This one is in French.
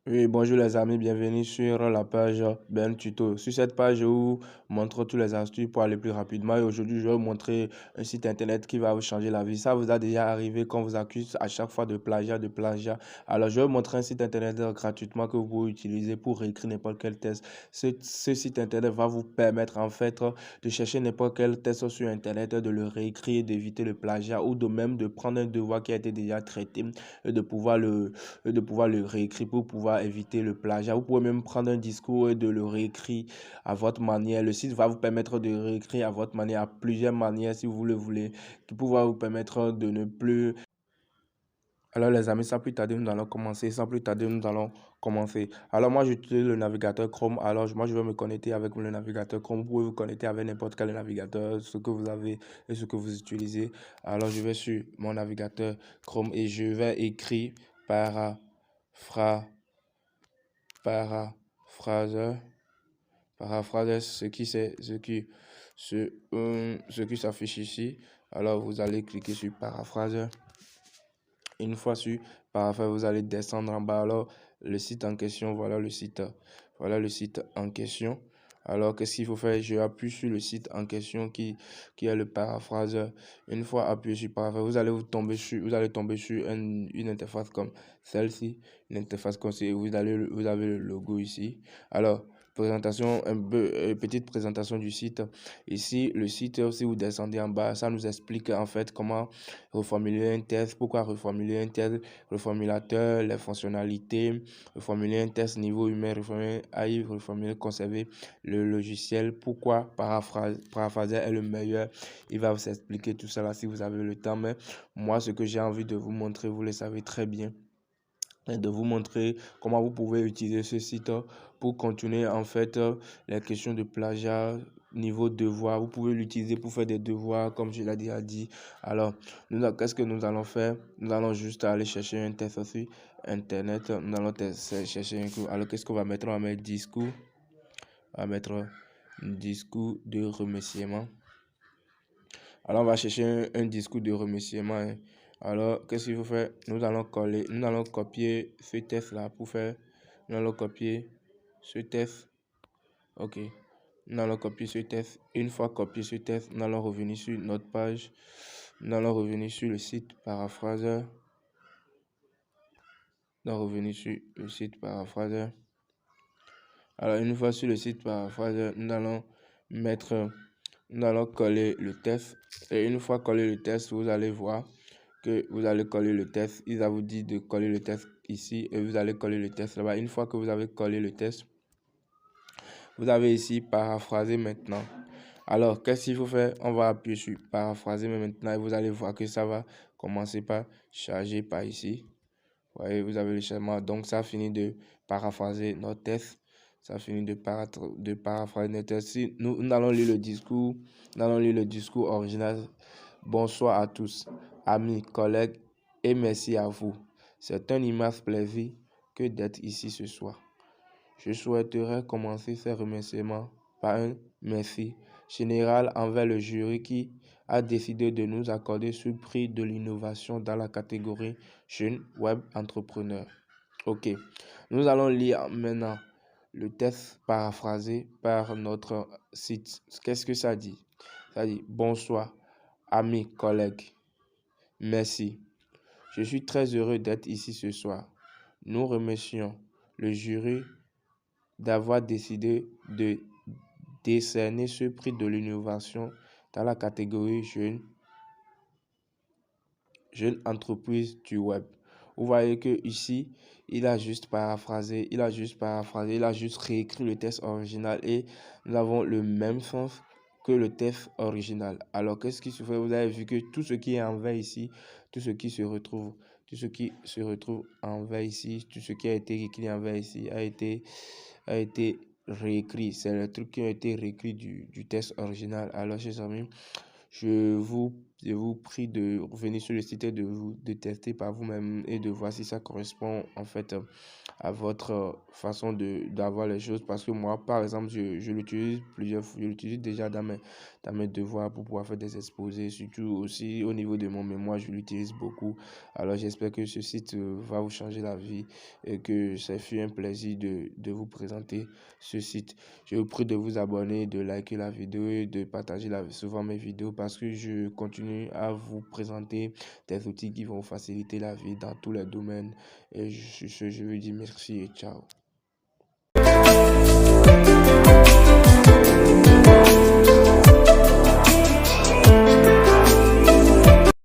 Oui, bonjour les amis, bienvenue sur la page Ben Tuto. Sur cette page, je vous montre tous les astuces pour aller plus rapidement. Et aujourd'hui, je vais vous montrer un site internet qui va vous changer la vie. Ça vous a déjà arrivé quand on vous accuse à chaque fois de plagiat, de plagiat. Alors, je vais vous montrer un site internet gratuitement que vous pouvez utiliser pour réécrire n'importe quel test. Ce site internet va vous permettre en fait de chercher n'importe quel test sur internet, de le réécrire, d'éviter le plagiat ou de même de prendre un devoir qui a été déjà traité et de pouvoir le réécrire pour pouvoir éviter le plagiat. Vous pouvez même prendre un discours et de le réécrire à votre manière. Le site va vous permettre de réécrire à votre manière, à plusieurs manières si vous le voulez, qui pourra vous permettre de ne plus. Alors les amis, sans plus tarder, nous allons commencer. Sans plus tarder, nous allons commencer. Alors moi, j'utilise le navigateur Chrome. Alors moi, je vais me connecter avec le navigateur Chrome. Vous pouvez vous connecter avec n'importe quel navigateur, ce que vous avez et ce que vous utilisez. Alors je vais sur mon navigateur Chrome et je vais écrire paraphrase, paraphrase, paraphrase, ce qui s'affiche ici. Alors vous allez cliquer sur paraphrase. Une fois sur paraphrase, vous allez descendre en bas. Alors le site en question, voilà le site en question. Alors qu'est-ce qu'il faut faire? Je appuie sur le site en question qui est le paraphraseur. Une fois appuyé sur paraphrase, vous allez tomber sur une interface comme celle-ci, une interface comme celle-ci. Vous avez le logo ici. Alors présentation, petite présentation du site. Ici, le site, si vous descendez en bas, ça nous explique en fait comment reformuler un test, pourquoi reformuler un test, reformulateur, les fonctionnalités, reformuler un test niveau humain, reformuler AI, reformuler, conserver le logiciel, pourquoi paraphraser est le meilleur. Il va vous expliquer tout ça là si vous avez le temps, mais moi, ce que j'ai envie de vous montrer, vous le savez très bien, et de vous montrer comment vous pouvez utiliser ce site pour continuer en fait les questions de plagiat niveau devoir. Vous pouvez l'utiliser pour faire des devoirs comme je l'ai déjà dit. Alors, qu'est-ce que nous allons faire? Nous allons juste aller chercher un test sur internet. Nous allons chercher un cours. Alors, qu'est-ce qu'on va mettre? On va mettre discours. On va mettre un discours de remerciement. Alors, on va chercher un discours de remerciement, hein. Alors, qu'est-ce qu'il faut faire? Nous allons copier ce test-là pour faire. Nous allons copier ce test. OK. Nous allons copier ce test. Une fois copié ce test, nous allons revenir sur notre page. Nous allons revenir sur le site paraphraseur. Nous allons revenir sur le site paraphraseur. Alors, une fois sur le site paraphraseur, nous allons coller le test. Et une fois collé le test, vous allez voir que vous allez coller le test. Il va vous dire de coller le test ici et vous allez coller le test là-bas. Une fois que vous avez collé le test, vous avez ici paraphraser maintenant. Alors, qu'est-ce qu'il faut faire? On va appuyer sur paraphraser maintenant et vous allez voir que ça va commencer par charger par ici. Vous voyez, vous avez le schéma. Donc, ça finit de paraphraser notre test. Ça finit de paraphraser notre test. Si nous allons lire le discours. Nous allons lire le discours original. Bonsoir à tous, amis, collègues, et merci à vous. C'est un immense plaisir que d'être ici ce soir. Je souhaiterais commencer ces remerciements par un merci général envers le jury qui a décidé de nous accorder ce prix de l'innovation dans la catégorie Jeune Web Entrepreneur. Ok, nous allons lire maintenant le test paraphrasé par notre site. Qu'est-ce que ça dit? Ça dit bonsoir, amis, collègues. Merci. Je suis très heureux d'être ici ce soir. Nous remercions le jury d'avoir décidé de décerner ce prix de l'innovation dans la catégorie jeune entreprise du web. Vous voyez que ici, il a juste paraphrasé, il a juste réécrit le test original et nous avons le même sens que le test original. Alors, qu'est-ce qui se fait? Vous avez vu que tout ce qui est en vert ici, tout ce qui se retrouve en vert ici, tout ce qui a été écrit en vert ici a été réécrit. C'est le truc qui a été réécrit du test original. Alors, chers amis, je vous Je vous prie de revenir sur le site et de tester par vous-même et de voir si ça correspond en fait à votre façon d'avoir les choses. Parce que moi, par exemple, je l'utilise plusieurs fois, je l'utilise déjà dans mes devoirs pour pouvoir faire des exposés, surtout aussi au niveau de mon mémoire, je l'utilise beaucoup. Alors, j'espère que ce site va vous changer la vie et que ça fut un plaisir de vous présenter ce site. Je vous prie de vous abonner, de liker la vidéo et de partager souvent mes vidéos parce que je continue à vous présenter des outils qui vont vous faciliter la vie dans tous les domaines. Et je vous dis merci et ciao.